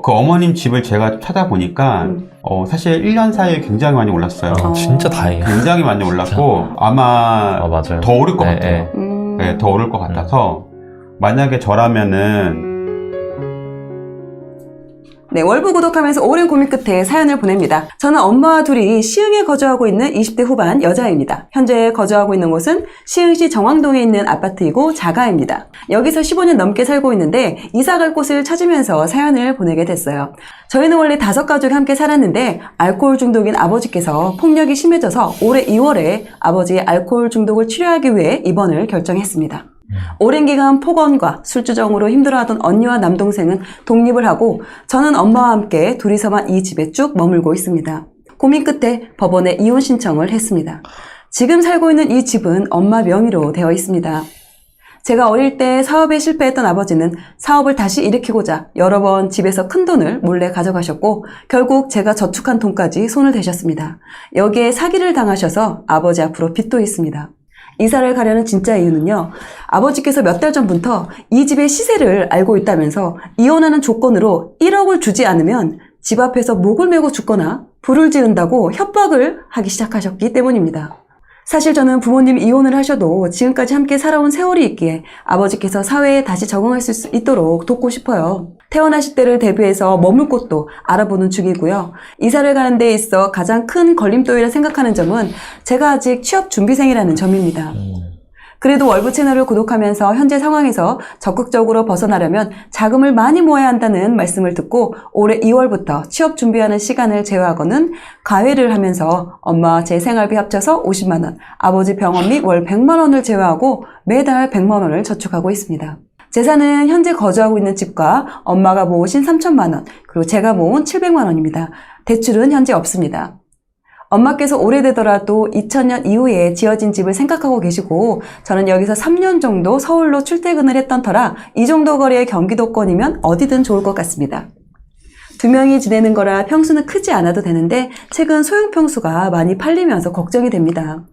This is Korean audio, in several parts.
그 어머님 집을 제가 찾아보니까 사실 1년 사이에 굉장히 많이 올랐어요. 진짜 다행이에요. 굉장히 많이 올랐고 아마 맞아요. 더 오를 것 네, 같아요. 네. 네, 더 오를 것 같아서 만약에 저라면은 네, 월부 구독하면서 오랜 고민 끝에 사연을 보냅니다. 저는 엄마와 둘이 시흥에 거주하고 있는 20대 후반 여자입니다. 현재 거주하고 있는 곳은 시흥시 정왕동에 있는 아파트이고 자가입니다. 여기서 15년 넘게 살고 있는데 이사갈 곳을 찾으면서 사연을 보내게 됐어요. 저희는 원래 5가족이 함께 살았는데 알코올 중독인 아버지께서 폭력이 심해져서 올해 2월에 아버지의 알코올 중독을 치료하기 위해 입원을 결정했습니다. 오랜 기간 폭언과 술주정으로 힘들어하던 언니와 남동생은 독립을 하고 저는 엄마와 함께 둘이서만 이 집에 쭉 머물고 있습니다. 고민 끝에 법원에 이혼 신청을 했습니다. 지금 살고 있는 이 집은 엄마 명의로 되어 있습니다. 제가 어릴 때 사업에 실패했던 아버지는 사업을 다시 일으키고자 여러 번 집에서 큰 돈을 몰래 가져가셨고 결국 제가 저축한 돈까지 손을 대셨습니다. 여기에 사기를 당하셔서 아버지 앞으로 빚도 있습니다. 이사를 가려는 진짜 이유는요. 아버지께서 몇 달 전부터 이 집의 시세를 알고 있다면서 이혼하는 조건으로 1억을 주지 않으면 집 앞에서 목을 메고 죽거나 불을 지른다고 협박을 하기 시작하셨기 때문입니다. 사실 저는 부모님이 이혼을 하셔도 지금까지 함께 살아온 세월이 있기에 아버지께서 사회에 다시 적응할 수 있도록 돕고 싶어요. 태어나실 때를 대비해서 머물 곳도 알아보는 중이고요. 이사를 가는 데 있어 가장 큰 걸림돌이라 생각하는 점은 제가 아직 취업 준비생이라는 점입니다. 그래도 월부 채널을 구독하면서 현재 상황에서 적극적으로 벗어나려면 자금을 많이 모아야 한다는 말씀을 듣고 올해 2월부터 취업 준비하는 시간을 제외하고는 과외를 하면서 엄마와 제 생활비 합쳐서 50만 원, 아버지 병원 및 월 100만 원을 제외하고 매달 100만 원을 저축하고 있습니다. 재산은 현재 거주하고 있는 집과 엄마가 모으신 3천만 원, 그리고 제가 모은 700만 원입니다. 대출은 현재 없습니다. 엄마께서 오래되더라도 2000년 이후에 지어진 집을 생각하고 계시고 저는 여기서 3년 정도 서울로 출퇴근을 했던 터라 이 정도 거리의 경기도권이면 어디든 좋을 것 같습니다. 2명이 지내는 거라 평수는 크지 않아도 되는데 최근 소형 평수가 많이 팔리면서 걱정이 됩니다.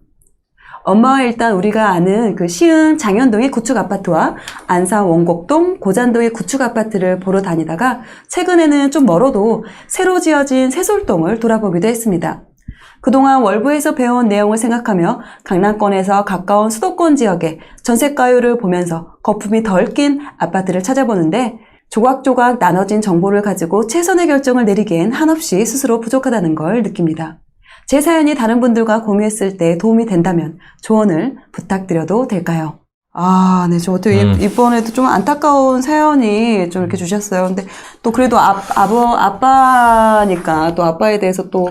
엄마와 일단 우리가 아는 그 시흥 장현동의 구축 아파트와 안산 원곡동 고잔동의 구축 아파트를 보러 다니다가 최근에는 좀 멀어도 새로 지어진 새솔동을 돌아보기도 했습니다. 그동안 월부에서 배워온 내용을 생각하며 강남권에서 가까운 수도권 지역의 전세가율을 보면서 거품이 덜 낀 아파트를 찾아보는데 조각조각 나눠진 정보를 가지고 최선의 결정을 내리기엔 한없이 스스로 부족하다는 걸 느낍니다. 제 사연이 다른 분들과 공유했을 때 도움이 된다면 조언을 부탁드려도 될까요? 네, 저 어떻게 이번에도 좀 안타까운 사연이 좀 이렇게 주셨어요. 근데 또 그래도 아빠니까 또 아빠에 대해서 또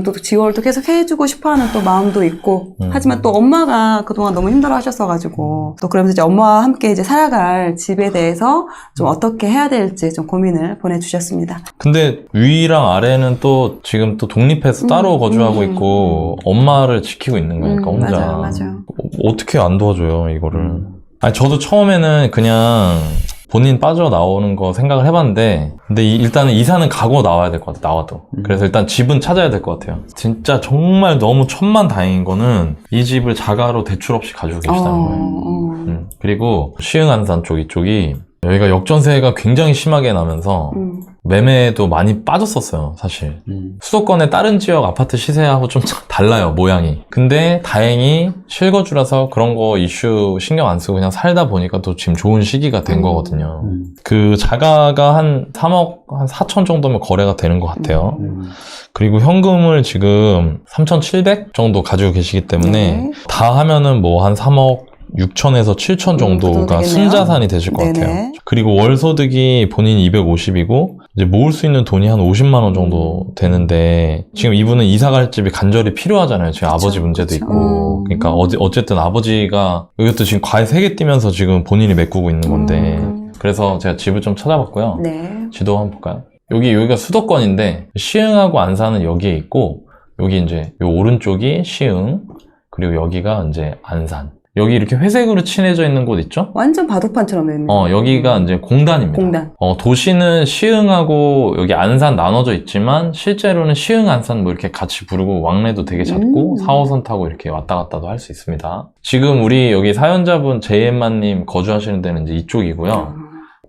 또 지원을 또 계속 해주고 싶어하는 또 마음도 있고. 하지만 또 엄마가 그동안 너무 힘들어 하셨어가지고 또 그러면서 이제 엄마와 함께 이제 살아갈 집에 대해서 좀 어떻게 해야 될지 좀 고민을 보내주셨습니다. 근데 위랑 아래는 또 지금 또 독립해서 따로 거주하고 있고 엄마를 지키고 있는 거니까 혼자. 맞아요. 어떻게 안 도와줘요 이거를. 아니 저도 처음에는 그냥 본인 빠져나오는 거 생각을 해봤는데 근데 일단은 이사는 가고 나와야 될 것 같아. 나와도. 그래서 일단 집은 찾아야 될 것 같아요. 진짜 정말 너무 천만다행인 거는 이 집을 자가로 대출 없이 가지고 계시다는 거예요. 그리고 시흥 안산 쪽 이쪽이 여기가 역전세가 굉장히 심하게 나면서 매매도 많이 빠졌었어요 사실. 수도권의 다른 지역 아파트 시세하고 좀 달라요 모양이. 근데 다행히 실거주라서 그런 거 이슈 신경 안 쓰고 그냥 살다 보니까 또 지금 좋은 시기가 된 거거든요. 그 자가가 한 3억 한 4천 정도면 거래가 되는 것 같아요. 그리고 현금을 지금 3,700 정도 가지고 계시기 때문에 다 하면은 뭐 한 3억 6천에서 7천 정도가 순자산이 되실 것 같아요. 그리고 월소득이 본인 250이고 이제 모을 수 있는 돈이 한 50만 원 정도 되는데 지금 이분은 이사갈 집이 간절히 필요하잖아요. 지금 그쵸, 아버지 문제도 있고. 그러니까 어쨌든 아버지가 이것도 지금 과외 3개 뛰면서 지금 본인이 메꾸고 있는 건데 그래서 제가 집을 좀 찾아봤고요. 지도 한번 볼까요? 여기가 수도권인데 시흥하고 안산은 여기에 있고 여기 이제 요 오른쪽이 시흥 그리고 여기가 이제 안산. 여기 이렇게 회색으로 칠해져 있는 곳 있죠? 완전 바둑판처럼 됩니다. 여기가 이제 공단입니다. 공단. 도시는 시흥하고 여기 안산 나눠져 있지만 실제로는 시흥, 안산 뭐 이렇게 같이 부르고 왕래도 되게 잦고 4호선 타고 이렇게 왔다 갔다도 할 수 있습니다. 지금 우리 여기 사연자분 제이엠마님 거주하시는 데는 이제 이쪽이고요.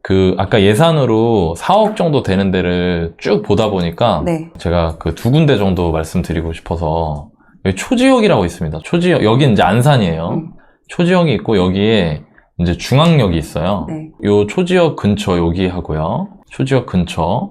그 아까 예산으로 4억 정도 되는 데를 쭉 보다 보니까 네. 제가 그 2군데 정도 말씀드리고 싶어서 여기 초지역이라고 있습니다. 초지역 여기 이제 안산이에요. 초지역이 있고 여기에 이제 중앙역이 있어요. 네. 요 초지역 근처 여기 하고요. 초지역 근처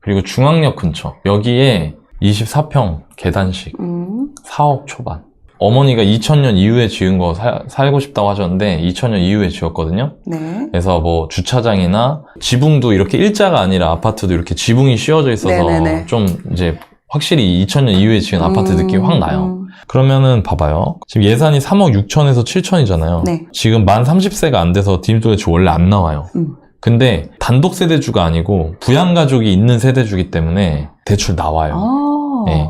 그리고 중앙역 근처 여기에 24평 계단식 4억 초반. 어머니가 2000년 이후에 지은 거 살고 싶다고 하셨는데 2000년 이후에 지었거든요. 네. 그래서 뭐 주차장이나 지붕도 이렇게 일자가 아니라 아파트도 이렇게 지붕이 씌워져 있어서 네네네. 좀 이제 확실히 2000년 이후에 지은 아파트 느낌이 확 나요. 그러면은 봐봐요. 지금 예산이 3억 6천에서 7천이잖아요. 네. 지금 만 30세가 안 돼서 디미토리지 원래 안 나와요. 근데 단독 세대주가 아니고 부양가족이 있는 세대주기 때문에 대출 나와요. 아. 네.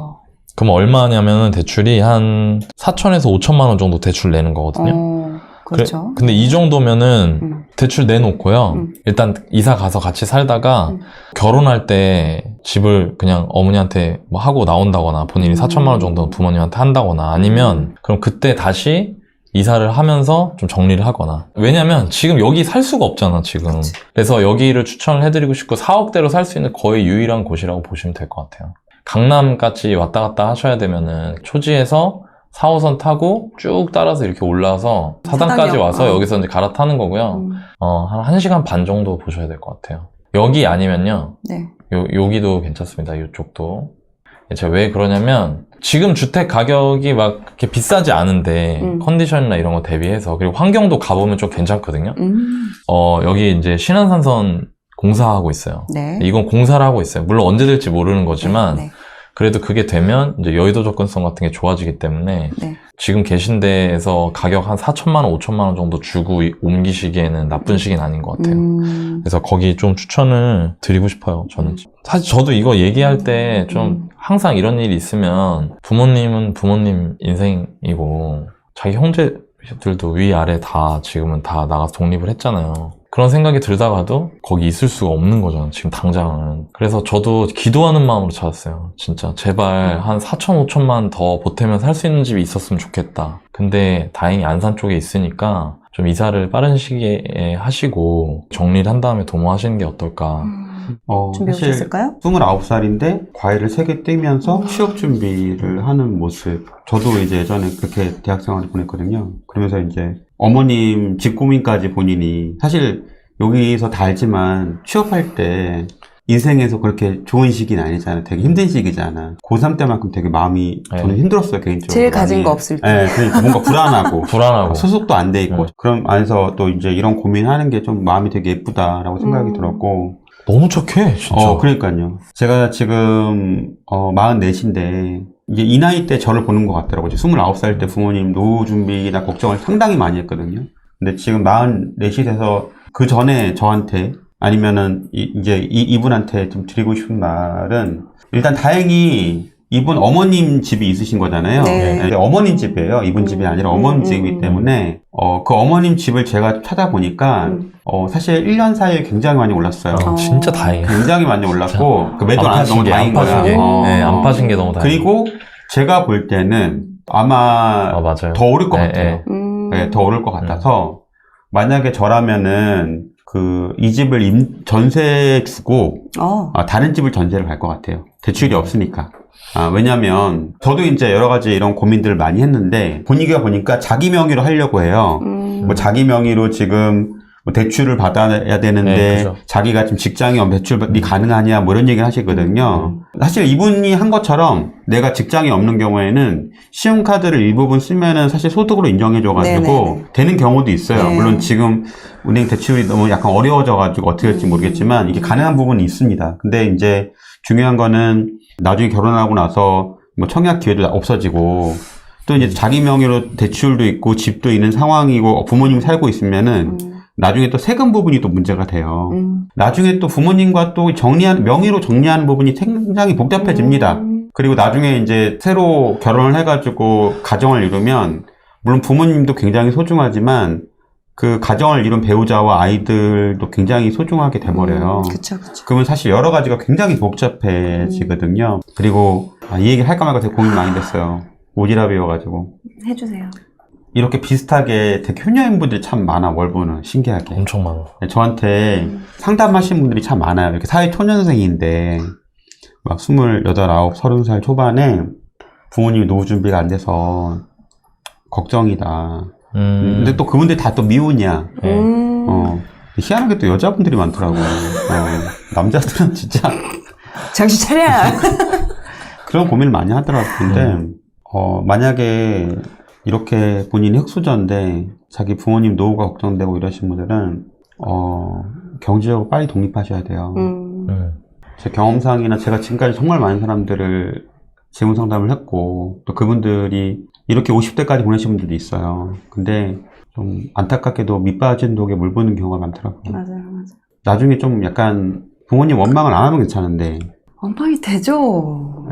그럼 얼마냐면은 대출이 한 4천에서 5천만 원 정도 대출 내는 거거든요. 그렇죠. 근데 이 정도면은 대출 내놓고요. 일단 이사 가서 같이 살다가 결혼할 때 집을 그냥 어머니한테 뭐 하고 나온다거나 본인이 4천만 원 정도 부모님한테 한다거나 아니면 그럼 그때 다시 이사를 하면서 좀 정리를 하거나. 왜냐면 지금 여기 살 수가 없잖아, 지금. 그치. 그래서 여기를 추천을 해드리고 싶고 4억대로 살 수 있는 거의 유일한 곳이라고 보시면 될 것 같아요. 강남까지 왔다 갔다 하셔야 되면은 초지에서 4호선 타고 쭉 따라서 이렇게 올라서 사당까지 사당역. 와서 여기서 이제 갈아타는 거고요. 한 1시간 반 정도 보셔야 될 것 같아요. 여기 아니면요. 네. 여기도 괜찮습니다. 이쪽도. 제가 왜 그러냐면 지금 주택 가격이 막 이렇게 비싸지 않은데 컨디션이나 이런 거 대비해서 그리고 환경도 가보면 좀 괜찮거든요. 여기 이제 신안산선 공사하고 있어요. 네. 이건 공사를 하고 있어요. 물론 언제 될지 모르는 거지만 네. 그래도 그게 되면 이제 여의도 접근성 같은 게 좋아지기 때문에 네. 지금 계신 데에서 가격 한 4천만 원, 5천만 원 정도 주고 옮기시기에는 나쁜 시기는 아닌 것 같아요. 그래서 거기 좀 추천을 드리고 싶어요, 저는. 사실 저도 이거 얘기할 때 좀 항상 이런 일이 있으면 부모님은 부모님 인생이고 자기 형제들도 위아래 다 지금은 다 나가서 독립을 했잖아요. 그런 생각이 들다가도 거기 있을 수가 없는 거잖아, 지금 당장은. 그래서 저도 기도하는 마음으로 찾았어요. 진짜 제발 한 4천, 5천만 더 보태면 살 수 있는 집이 있었으면 좋겠다. 근데 다행히 안산 쪽에 있으니까 좀 이사를 빠른 시기에 하시고 정리를 한 다음에 도모하시는 게 어떨까. 준비해 사실 오셨을까요? 29살인데 과외를 3개 떼면서 취업 준비를 하는 모습. 저도 이제 예전에 그렇게 대학 생활을 보냈거든요. 그러면서 이제 어머님 집 고민까지 본인이 사실 여기서 다 알지만 취업할 때 인생에서 그렇게 좋은 시기는 아니잖아. 되게 힘든 시기잖아. 고3 때만큼 되게 마음이 저는 힘들었어요, 개인적으로. 제일 가진 거 없을 때. 네, 그러니까 뭔가 불안하고. 불안하고. 소속도 안 돼 있고. 그럼 안에서 또 이제 이런 고민하는 게 좀 마음이 되게 예쁘다라고 생각이 들었고. 너무 착해, 진짜. 그러니까요. 제가 지금 44인데 이제 이 나이 때 저를 보는 것 같더라고요. 29살 때 부모님 노후 준비나 걱정을 상당히 많이 했거든요. 근데 지금 44이 돼서 그 전에 저한테 아니면은 이분한테 좀 드리고 싶은 말은 일단 다행히 이분 어머님 집이 있으신 거잖아요. 네. 네, 어머님 집이에요. 이분 집이 아니라 어머님 집이기 때문에 그 어머님 집을 제가 찾아보니까 사실 1년 사이에 굉장히 많이 올랐어요. 진짜 다행이에요. 굉장히 많이 올랐고 그 매도 안 너무 다행인 거야. 네, 안 빠진 게 너무 다행이에요. 그리고 제가 볼 때는 아마 맞아요. 더 오를 것 네, 같아요. 네, 더 오를 것 같아서 만약에 저라면은 이 집을 전세 주고 다른 집을 전세를 갈 것 같아요. 대출이 없으니까. 왜냐면 저도 이제 여러 가지 이런 고민들을 많이 했는데 보니까 자기 명의로 하려고 해요. 뭐 자기 명의로 지금 뭐 대출을 받아야 되는데 네, 그죠. 자기가 지금 직장이 없는 대출이 가능하냐 뭐 이런 얘기를 하시거든요. 사실 이분이 한 것처럼 내가 직장이 없는 경우에는 신용카드를 일부분 쓰면은 사실 소득으로 인정해줘가지고 네네. 되는 경우도 있어요. 네. 물론 지금 은행 대출이 너무 약간 어려워져가지고 어떻게 될지 모르겠지만 이게 가능한 부분이 있습니다. 근데 이제 중요한 거는 나중에 결혼하고 나서 뭐 청약 기회도 없어지고 또 이제 자기 명의로 대출도 있고 집도 있는 상황이고 부모님 살고 있으면은 나중에 또 세금 부분이 또 문제가 돼요. 나중에 또 부모님과 또 명의로 정리하는 부분이 굉장히 복잡해집니다. 그리고 나중에 이제 새로 결혼을 해가지고 가정을 이루면 물론 부모님도 굉장히 소중하지만 그 가정을 이룬 배우자와 아이들도 굉장히 소중하게 돼버려요. 그쵸. 그러면 사실 여러 가지가 굉장히 복잡해지거든요. 그리고 이 얘기를 할까 말까 되게 고민이 많이 됐어요. 오지랖이어가지고. 해주세요. 이렇게 비슷하게 되게 효녀인 분들이 참 많아, 월부는. 신기하게. 엄청 많아. 저한테 상담하시는 분들이 참 많아요. 이렇게 사회초년생인데, 막 28, 9, 30살 초반에 부모님이 노후 준비가 안 돼서 걱정이다. 근데 또 그분들이 다 또 미혼이야. 희한하게 또 여자분들이 많더라고요. 남자들은 진짜 정신 차려! 그런 고민을 많이 하더라고요. 근데 만약에 이렇게 본인이 흑수저인데 자기 부모님 노후가 걱정되고 이러신 분들은 경제적으로 빨리 독립하셔야 돼요. 제 경험상이나 제가 지금까지 정말 많은 사람들을 재무 상담을 했고 또 그분들이 이렇게 50대까지 보내신 분들도 있어요. 근데 좀 안타깝게도 밑빠진 독에 물 부는 경우가 많더라고요. 맞아요. 나중에 좀 약간 부모님 원망을 안 하면 괜찮은데 원망이 되죠.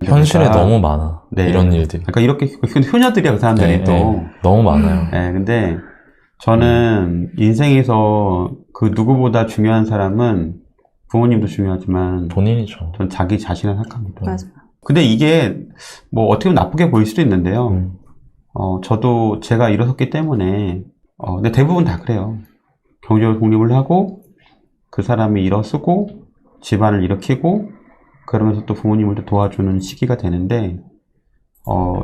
현실에 그러니까, 너무 많아. 네. 이런 일들이. 그러니까 이렇게 효녀들이야 그 사람들이 또. 너무 많아요. 근데 저는 인생에서 그 누구보다 중요한 사람은 부모님도 중요하지만 본인이죠. 전 자기 자신을 생각합니다. 맞아. 근데 이게 뭐 어떻게 보면 나쁘게 보일 수도 있는데요. 저도 제가 일어섰기 때문에 근데 대부분 다 그래요. 경제적으로 독립을 하고 그 사람이 일어서고 집안을 일으키고 그러면서 또 부모님을 또 도와주는 시기가 되는데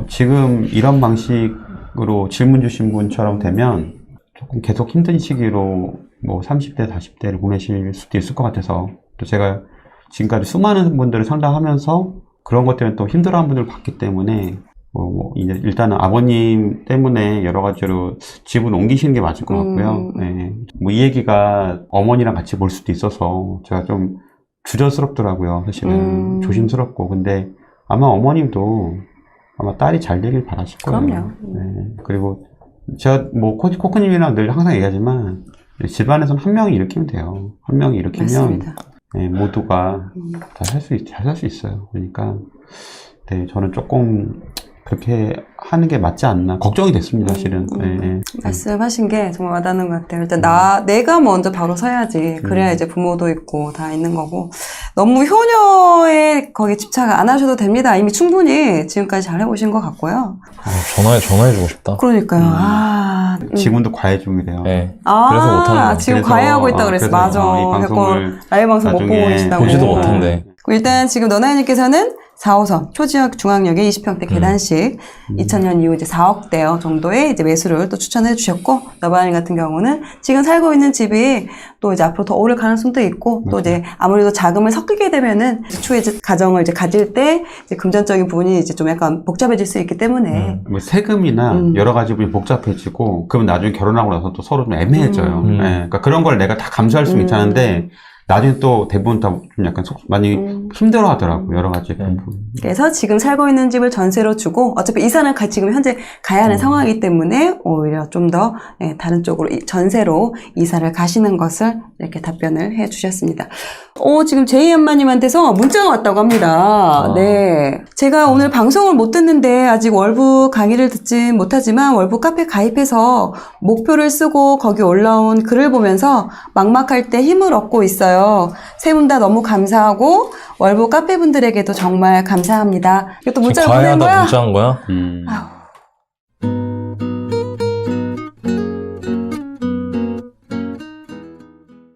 지금 이런 방식으로 질문 주신 분처럼 되면 조금 계속 힘든 시기로 뭐 30대, 40대를 보내실 수도 있을 것 같아서 또 제가 지금까지 수많은 분들을 상담하면서 그런 것 때문에 또 힘들어하는 분들을 봤기 때문에 이제 일단은 아버님 때문에 여러 가지로 집을 옮기시는 게 맞을 것 같고요. 뭐 이 얘기가 어머니랑 같이 볼 수도 있어서 제가 좀 주저스럽더라고요. 사실은 조심스럽고 근데 아마 어머님도 아마 딸이 잘 되길 바라실 거예요. 그럼요. 그리고 제가 뭐 코코님이랑 늘 항상 얘기하지만 집안에서는 한 명이 일으키면 돼요. 한 명이 일으키면 맞습니다. 모두가 잘 살 수 있어요. 그러니까 저는 조금 그렇게 하는 게 맞지 않나 걱정이 됐습니다. 사실은. 말씀하신 게 정말 와닿는 것 같아요. 일단 내가 먼저 바로 서야지. 그래야 이제 부모도 있고 다 있는 거고. 너무 효녀에 거기 집착 안 하셔도 됩니다. 이미 충분히 지금까지 잘 해오신 것 같고요. 전화해주고 싶다. 그러니까요. 지금도 과외 중이래요. 네. 그래서 못하는 거야. 지금 과외하고 있다 그랬어. 맞아. 이 방송을 라이브 방송 못 보고 계시다고. 보지도 못한대. 일단 지금 너나이님께서는 4호선 초지역 중앙역에 20평대 계단식 2000년 이후 이제 4억대 정도의 이제 매수를 또 추천해 주셨고 너바님 같은 경우는 지금 살고 있는 집이 또 이제 앞으로 더 오를 가능성도 있고 또 이제 아무래도 자금을 섞이게 되면은 추후에 이제 가정을 이제 가질 때 이제 금전적인 부분이 이제 좀 약간 복잡해질 수 있기 때문에 뭐 세금이나 여러 가지 부분이 복잡해지고 그러면 나중에 결혼하고 나서 또 서로 좀 애매해져요. 그러니까 그런 걸 내가 다 감수할 수는 괜찮은데 나중에 또 대부분 다 좀 약간 많이 힘들어 하더라고요. 여러 가지. 그래서 지금 살고 있는 집을 전세로 주고 어차피 이사는 지금 현재 가야 하는 상황이기 때문에 오히려 좀 더 다른 쪽으로 전세로 이사를 가시는 것을 이렇게 답변을 해 주셨습니다. 지금 제이 엄마님한테서 문자가 왔다고 합니다. 네. 제가 오늘 방송을 못 듣는데 아직 월부 강의를 듣진 못하지만 월부 카페 가입해서 목표를 쓰고 거기 올라온 글을 보면서 막막할 때 힘을 얻고 있어요. 세 분 다 너무 감사하고 월부 카페 분들에게도 정말 감사합니다. 이거 또 문자를 보낸 거야? 문자한 거야? 아휴.